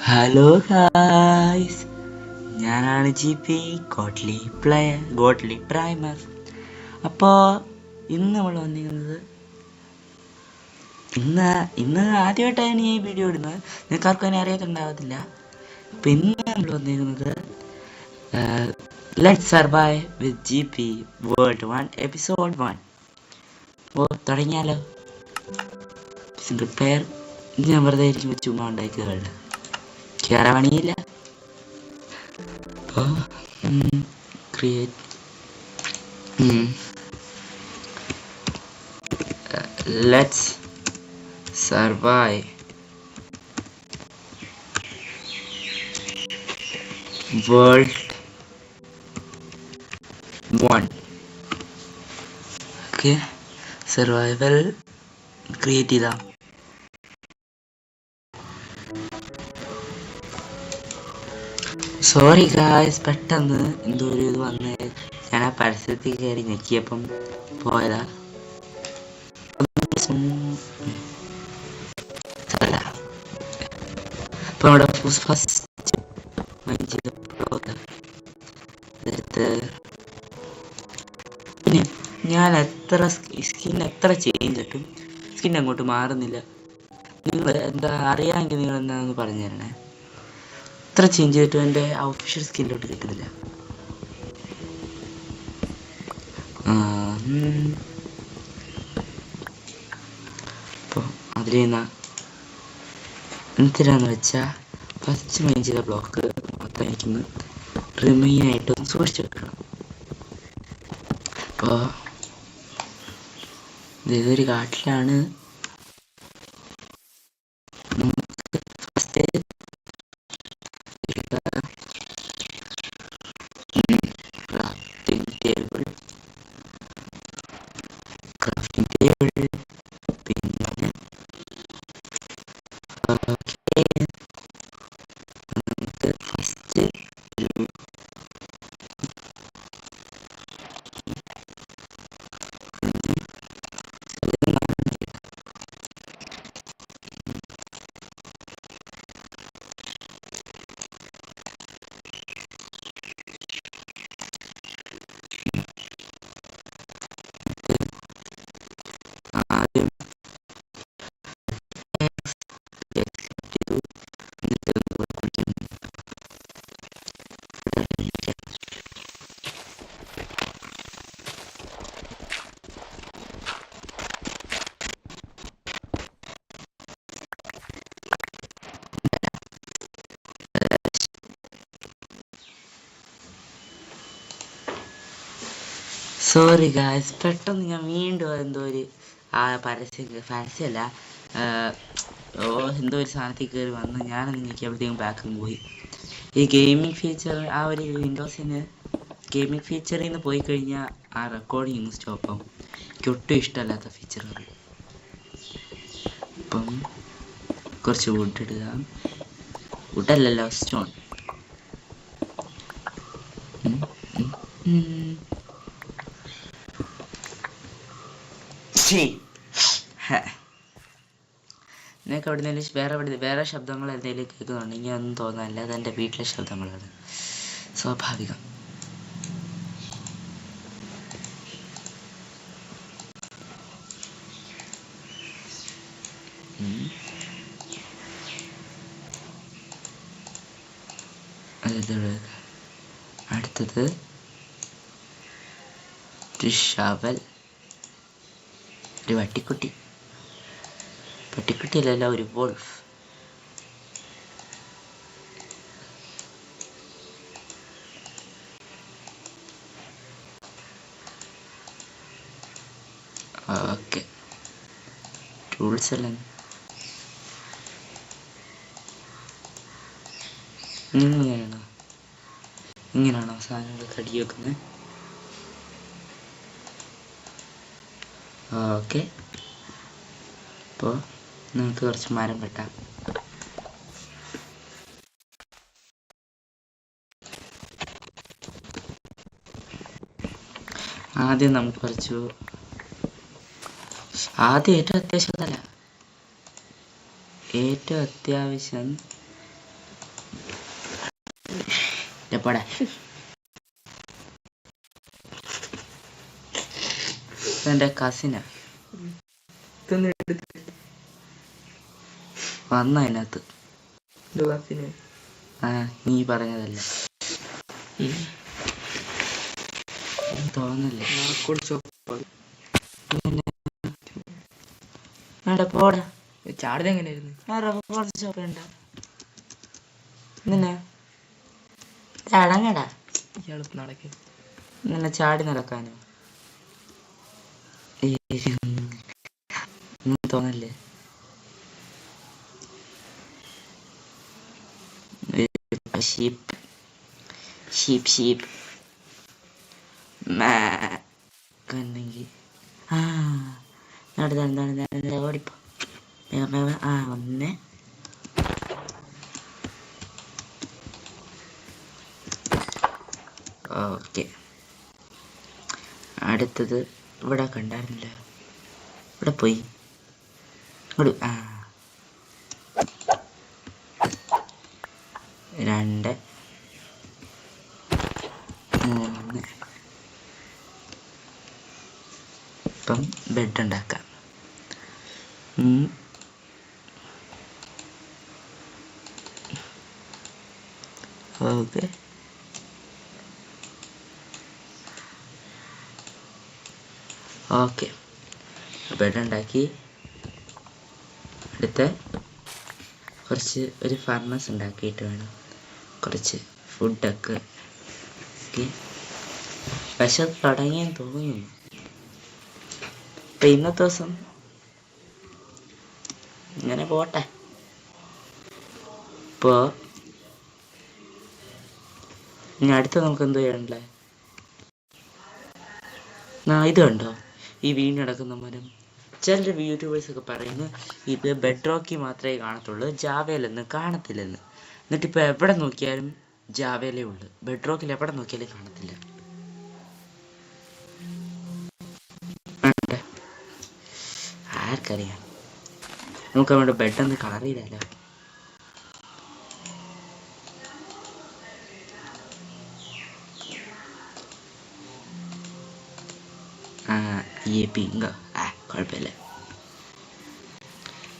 Hello guys, ഞാനാണ് GP ഗോട്ട്ലി primer. അപ്പോൾ ഇന്ന് നമ്മൾ വന്നിരിക്കുന്നത് ഇന്ന് ആദ്യമായിട്ടാണ് ഈ വീഡിയോ ഇടുന്നത്. നിങ്ങൾക്ക് ആർക്കും അതിനെ അറിയാത്തുണ്ടാകത്തില്ല. അപ്പം ഇന്ന് നമ്മൾ വന്നിരിക്കുന്നത് let's survive with GP world 1 episode 1. അപ്പോൾ തുടങ്ങിയാലോ. സിംഗിൾ പ്ലെയർ ഞാൻ വെറുതെ ഇരിക്കുമ്പോൾ ചുമ്മാ ഉണ്ടാക്കിയതല്ല, കയറാൻ പണിയില്ല. അപ്പോൾ create let's survive world 1. Okay, survival create ചെയ്താ. സോറി ഗായ്സ്, പെട്ടെന്ന് എന്തോ ഒരു ഇത് വന്ന് ഞാൻ ആ പരസ്യത്തിൽ കയറി ഞെക്കിയപ്പം പോയതാ. ഇപ്പം അവിടെ ഫസ്റ്റ് പിന്നെ ഞാൻ സ്കിൻ എത്ര ചേഞ്ച് ഇട്ടും സ്കിൻ അങ്ങോട്ട് മാറുന്നില്ല. നിങ്ങൾ എന്താ അറിയാമെങ്കിൽ നിങ്ങൾ എന്താണെന്ന് പറഞ്ഞു തരണേ. എത്ര ചേഞ്ച് ചെയ്തിട്ടും എൻ്റെ ഒഫീഷ്യൽ സ്കിന്നിലോട്ട് കിട്ടുന്നില്ല. അപ്പോൾ അതിൽ നിന്ന് എന്തിനാന്ന് വെച്ചാൽ ഫസ്റ്റ് മെയിൻ ചെയ്ത ബ്ലോക്ക് മാത്രം എനിക്കൊന്ന് റിമൈൻ ആയിട്ടൊന്ന് സൂക്ഷിച്ചു വെക്കണം. അപ്പോൾ ഇതൊരു കാട്ടിലാണ്. ഫസ്റ്റ് ക്രാഫ്റ്റിംഗ് ടേബിൾ പിന്നെ നമുക്ക് ഫസ്റ്റ് ആദ്യം സോറി ഗായ്സ്, പെട്ടെന്ന് ഞാൻ വീണ്ടും എന്തോ ഒരു പരസ്യമല്ല എന്തോ ഒരു സാധനത്തിൽ കയറി വന്ന് ഞാനൊന്ന് ഞെക്കിയപ്പോഴത്തേക്കും ബാക്കും പോയി. ഈ ഗെയിമിംഗ് ഫീച്ചർ ആ ഒരു വിൻഡോസിന് ഗെയിമിംഗ് ഫീച്ചറിൽ നിന്ന് പോയി കഴിഞ്ഞാൽ ആ റെക്കോർഡിങ് ഒന്ന് സ്റ്റോപ്പ് ആവും. എനിക്ക് ഒട്ടും ഇഷ്ടമല്ലാത്ത ഫീച്ചറുകൾ. ഇപ്പം കുറച്ച് വുഡ് ഇടുക, വുഡല്ലല്ലോ സ്റ്റോൺ. നിങ്ങൾക്ക് അവിടെ നിന്ന് വേറെ ശബ്ദങ്ങൾ എന്തെങ്കിലും കേൾക്കുന്നുണ്ടെങ്കിൽ ഒന്നും തോന്നാനില്ല, അത് എൻ്റെ വീട്ടിലെ ശബ്ദങ്ങളാണ്, സ്വാഭാവികം. അടുത്തത് ഒരു ഷവൽ, ഒരു പട്ടിക്കുട്ടിയല്ല, ഒരു വോൾഫ്. ഓക്കെ, ടൂൾസ് എല്ലാം ഇങ്ങനെയാണോ സാധനങ്ങൾ കടി വെക്കുന്നത്? ഓക്കെ, അപ്പോൾ നമുക്ക് കുറച്ച് മരം വെട്ടാം. ആദ്യം നമുക്ക് കുറച്ച് ഏറ്റവും അത്യാവശ്യം എപ്പോടാ എൻ്റെ കസിനാ വന്ന അതിനകത്ത് ആ നീ പറഞ്ഞതല്ല തോന്നല്ലേ പോടാ ചാർജ് എങ്ങനെയായിരുന്നു നിന്നെ ചടങ്ങടാ ഇയാൾ നടക്കും നിന്നെ ചാടി നടക്കാനോ തോന്നല്ലേ ഷീപ്പ് ഷീപ്പ് ഷീപ്പ് കണ്ടെങ്കിൽ ആ നടന്ന ഓടിപ്പോ ആ ഒന്ന് ഓക്കെ അടുത്തത് ഇവിടെ കണ്ടായിരുന്നില്ല ഇവിടെ പോയി ഇവിടെ ആ 2 3 ഇപ്പം ബെഡ് ഉണ്ടാക്കാം ഓക്കെ ഓക്കെ ബെഡ് ഉണ്ടാക്കി അടുത്ത കുറച്ച് ഒരു ഫർണസ് ഉണ്ടാക്കിയിട്ട് വേണം കുറച്ച് ഫുഡൊക്കെ പക്ഷെ തുടങ്ങിയെന്ന് തോന്നുന്നു ഇപ്പം ഇന്നത്തെ ദിവസം ഇങ്ങനെ പോട്ടെ ഇപ്പോൾ ഇനി അടുത്ത നമുക്ക് എന്തോ ചെയ്യണ്ടേ ഇത് കണ്ടോ ഈ വീണ് കിടക്കുന്ന മരം ചില യൂട്യൂബേഴ്സൊക്കെ പറയുന്നു ഇത് ബെഡ് റോക്കിൽ മാത്രമേ കാണത്തുള്ളൂ ജാവയിലൊന്നും കാണത്തില്ലെന്ന് എന്നിട്ടിപ്പോൾ എവിടെ നോക്കിയാലും ജാവയിലേ ഉള്ളു ബെഡ് റോക്കിൽ എവിടെ നോക്കിയാലും കാണത്തില്ല ആർക്കറിയാം നമുക്ക് അവിടെ ബെഡൊന്ന് കളർ ചെയ്താലോ ഈ പിങ്കോ കുഴപ്പമില്ല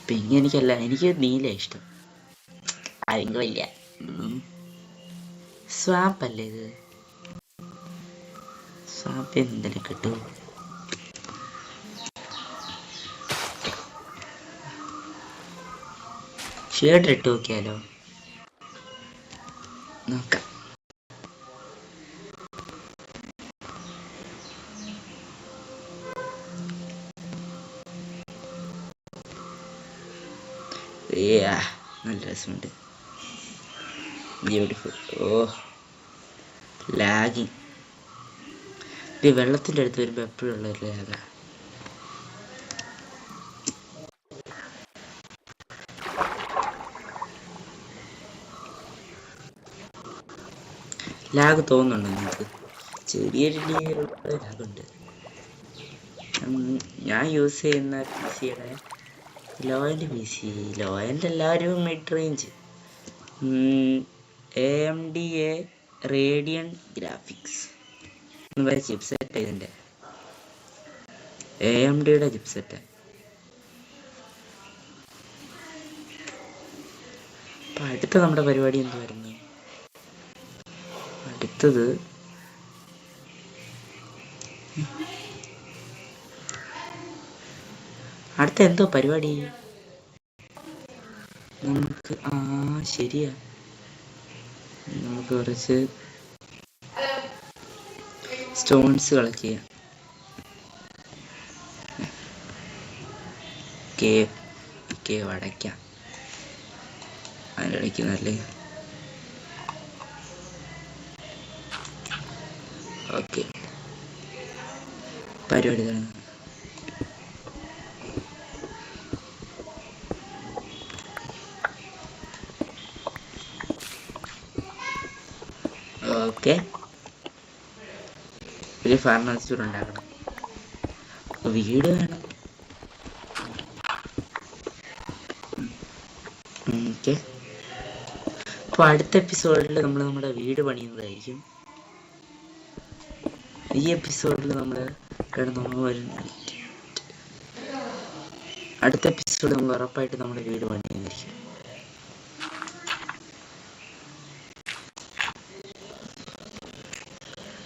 പിങ്ക് എനിക്കല്ല എനിക്ക് നീല ഇഷ്ടം പിങ്ക് ഇല്ല സ്വാപ്പല്ലേ ഇത് സ്വാപ്പ് എന്തെങ്കിലും കിട്ടുമോ ഷേഡ് ഇട്ട് നോക്കിയാലോ നോക്കാം നല്ല രസമുണ്ട് ബ്യൂട്ടിഫുൾ ലാഗിങ് ഇത് വെള്ളത്തിൻ്റെ അടുത്ത് വരുമ്പോൾ എപ്പോഴുള്ള ഒരു ലാഗ ലാഗ് തോന്നുന്നുണ്ടോ നിങ്ങൾക്ക് ചെറിയൊരു ലാഗുണ്ട് ഞാൻ യൂസ് ചെയ്യുന്ന പി സിയുടെ low end P C low end എല്ലാവരും mid range AMD Radeon graphics എന്ന് പറയുന്ന ചിപ്സെറ്റ് ഇതിൻ്റെ AMDയുടെ ചിപ്സെറ്റ് അപ്പം അടുത്ത നമ്മുടെ പരിപാടി എന്തുവായിരുന്നു അടുത്തത് അടുത്ത എന്തോ പരിപാടി നമുക്ക് ശരിയാ നമുക്ക് കുറച്ച് സ്റ്റോൺസ് കളക്ട് ചെയ്യാം കേവ് അടയ്ക്കാം അതിനിടയ്ക്ക് നല്ല ഓക്കെ പരിപാടി തുടങ്ങാം ഓക്കെ ഒരു ഫാർമസി ഉണ്ടാക്കണം വീട് വേണം ഓക്കെ അപ്പോൾ അടുത്ത എപ്പിസോഡിൽ നമ്മൾ നമ്മുടെ വീട് പണിയുന്നതായിരിക്കും. ഈ എപ്പിസോഡിൽ നമ്മൾ അടുത്ത എപ്പിസോഡ് നമ്മൾ ഉറപ്പായിട്ട് നമ്മുടെ വീട് പണിയുന്നതായിരിക്കും.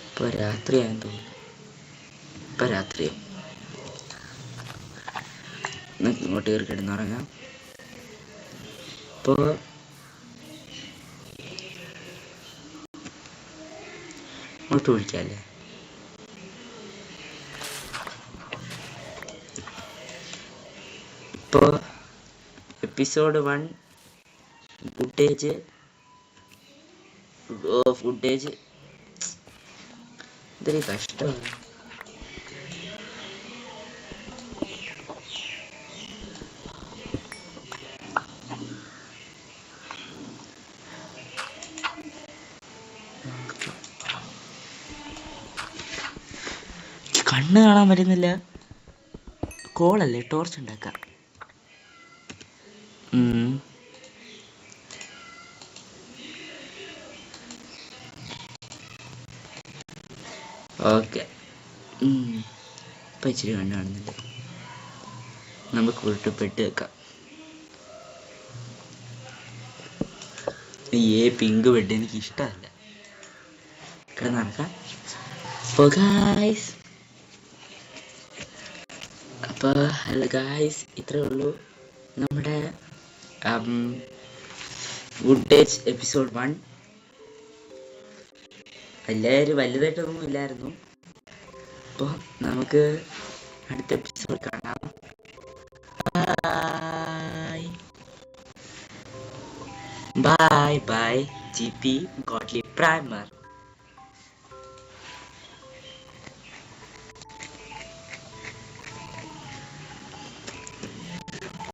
ഇപ്പോൾ രാത്രിയായെന്ന് തോന്നുന്നു. ഇപ്പം രാത്രിയായി. ഇങ്ങോട്ട് കയറി കിടന്നുറങ്ങാം. ഇപ്പോൾ ഇങ്ങോട്ട് വിളിക്കാല്ലേ? ഇപ്പോൾ എപ്പിസോഡ് 1 ഫുട്ടേജ് ഇതൊരു കഷ്ടമാണ്. കണ്ണ് കാണാൻ പറ്റുന്നില്ല. കോളല്ലേ, ടോർച്ച് ഉണ്ടാക്കാം. ഓക്കെ, ഇപ്പം ഇച്ചിരി കണ്ണ് കാണുന്നില്ല. നമുക്ക് ഉരുട്ടപ്പെട്ട് വെക്കാം. പിങ്ക് ബെഡ് എനിക്ക് ഇഷ്ടമല്ല. കിടന്നടക്കാം. അപ്പോൾ ഹലോ ഗായ്സ്, ഇത്രയേ ഉള്ളൂ നമ്മുടെ ഫുട്ടേജ് എപ്പിസോഡ് 1. എല്ലാവരും വലുതായിട്ടൊന്നും ഇല്ലായിരുന്നു. അപ്പോൾ നമുക്ക് അടുത്ത എപ്പിസോഡ് കാണാം. Bye bye. GP Gottlieb Primer.